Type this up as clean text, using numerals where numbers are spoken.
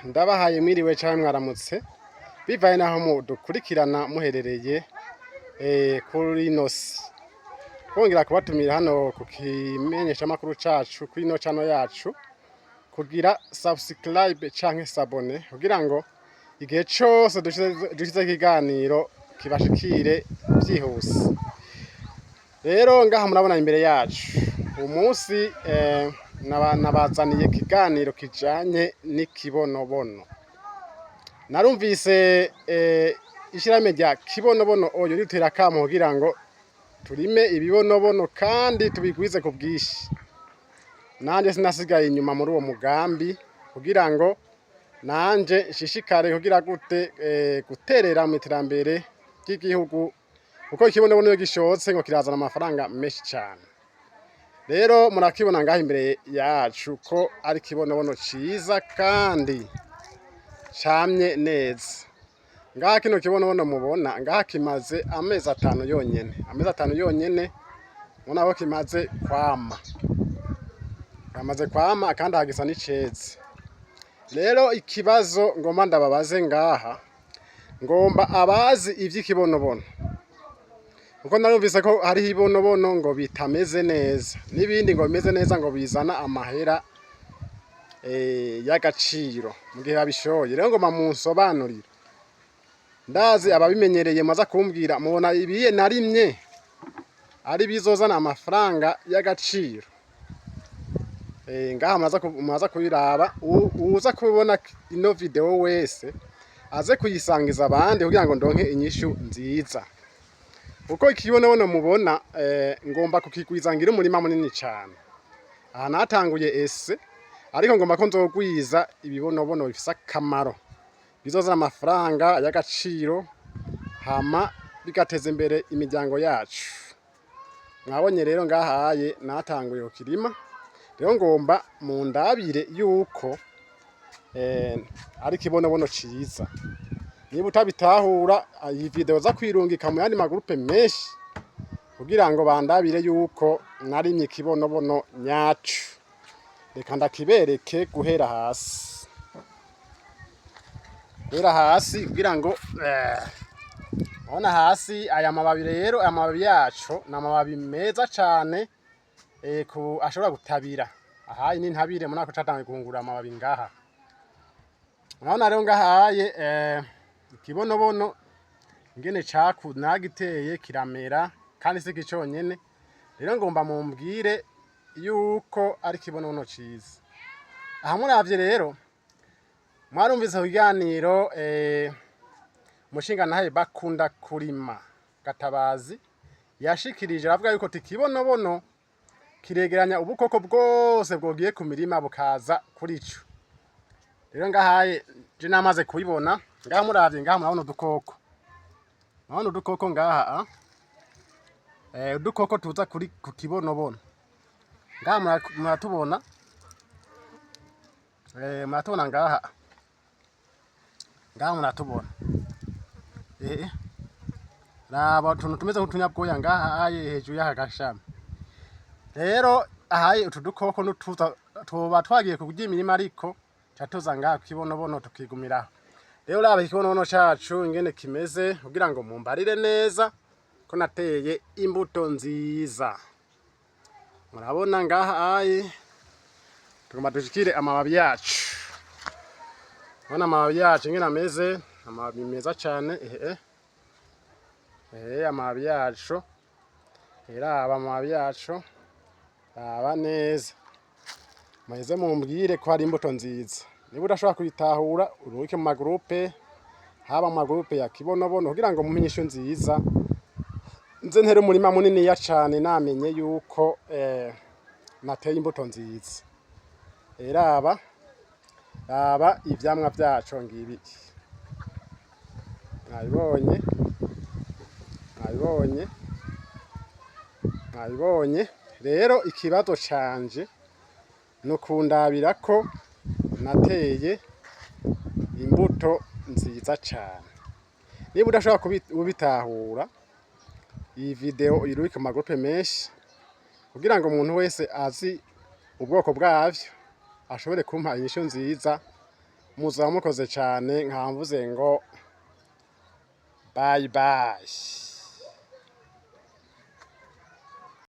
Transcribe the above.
Ndabahaye mwiriwe canke mwaramutse bivaye naho mudukurikirana muherereye kuri nosi twongera kubatumira hano ku kimenyeshamakuru cacu kuri ino channel yacu kugira subscribe canke sabone kugira ngo igihe cose dushize ikiganiro kibashikire vyihuse. Rero ngaha murabona imbere yacu umunsi nabazaniye ikiganiro kijanye n'ikibonobono. Narumvise ishirahamwe rya kibonobono oyo ritera akamo kugira ngo turime ibibonobono kandi tubigwize ku bwinshi. Nanje sinasigaye inyuma muri uwo mugambi kugira ngo nanje nshishikare kugira guterera mu iterambere ry'igihugu kuko ikibonobono iyo gishotse ngo kirazana amafaranga menshi cyane. Rero murakibona ngaha imbere yacu ko ari kibonobono ciza kandi camye neza. Ngaha kino kibonobono mubona ngaha kimaze amezi 5 yonyene. Amezi 5 yonyene mubona ko kimaze kwama. Kamaze kwama kandi hagisa n'iceze. Rero ikibazo ngomba ndababaze ngaha ngomba abazi ivy'ikibonobono. Kuko narumvise ko hari ibonobono ngo bitameze neza n'ibindi ngo bimeze neza ngo bizana amahera y'agaciro mu gihe babishoye. Rero ngoma munsobanurira ndazi ababimenyereye maza kumbwira mubona ibiye narimye ari bizozana amafaranga y'agaciro. Ngaha maza kubiraba uza kubona ino video wese aze kuyisangiza abandi kugira ngo ndonke inyishu nziza. Uko ikibonobono mubona ngomba kukigwizangira umurima munini cyane. Aha natanguye ese ariko ngomba ko nzogwiza ibibonobono bifise akamaro bizozana amafaranga y'agaciro hama bigateza imbere imiryango yacu. Mwabonye rero ngahaye natanguye kukirima. Rero ngomba mundabire yuko ari kibonobono ciza. Niba utabitahura iyi video za kwirungika mu yandi magroupe menshi kugira ngo bandabire yuko narimye kibonobono nyacu. Reka ndakibereke guhera hasi. Guhera hasi kugira ngo ona hasi aya mababi rero amababi yacu na mababi meza cane ashobora gutabira. Aha ni ntabire munako catangiye guhungura amababi ngaha. Urabona rero ngahaye ikibonobono ingene nagiteye kiramera kandi si kiconyene. Rero ngomba mumbwire yuko ari kibonobono ciza. Aha muravye rero mwarumvise kuganiro mushinga nahe bakunda kurima Gatabazi yashikirije avuga yuko tikibonobono kiregeranya ubukoko bwose bwogiye ku mirima bukaza kuri ico. Rero ngahaye je namaze kubibona. Ngaha muravye ngaha murabona udukoko. Murabona udukoko ngaha udukoko tuza kuri ku kibonobono. Ngaha muratubona. Muratubona ngaha. Ngaha muratubona. Raba tuntu tumeze nk'utunyabwoya ngaha hejuru y'aka gashami. Rero ahaye utu dukoko n'utuza tuba twagiye kugya imirima ariko catuza ngaha kibonobono tukigumiraho. Rero raba ikibonobono cacu ingene kimeze kugira ngo mumbarire neza ko nateye imbuto nziza. Murabona ngaha tugomba dushikire amababi yacu. Murabona amababi yacu ingene ameze, amababi meza cane. Amababi yacu. Raba amababi yacu. Raba neza. Muheze mumbwire ko hari imbuto nziza. Niba udashobora kuyitahura uruhuke mu magroupe haba mu magroupe ya kibonobono kugira ngo mumenye isho nziza. Nze ntere umurima munini ya cane namenye yuko nateye imbuto nziza. Raba ivyamwa vyacu ngibi. Mwabibonye. Rero ikibazo canje no kundabira ko nateye imbuto nziza cyane. Niba udashobora kubitahura iyi video iruke mu magroupe menshi kugira ngo umuntu wese azi ubwoko bwavyo ashobore kumpa inyishu nziza. Muzaba mukoze cane, nkaba mvuze ngo bye bye.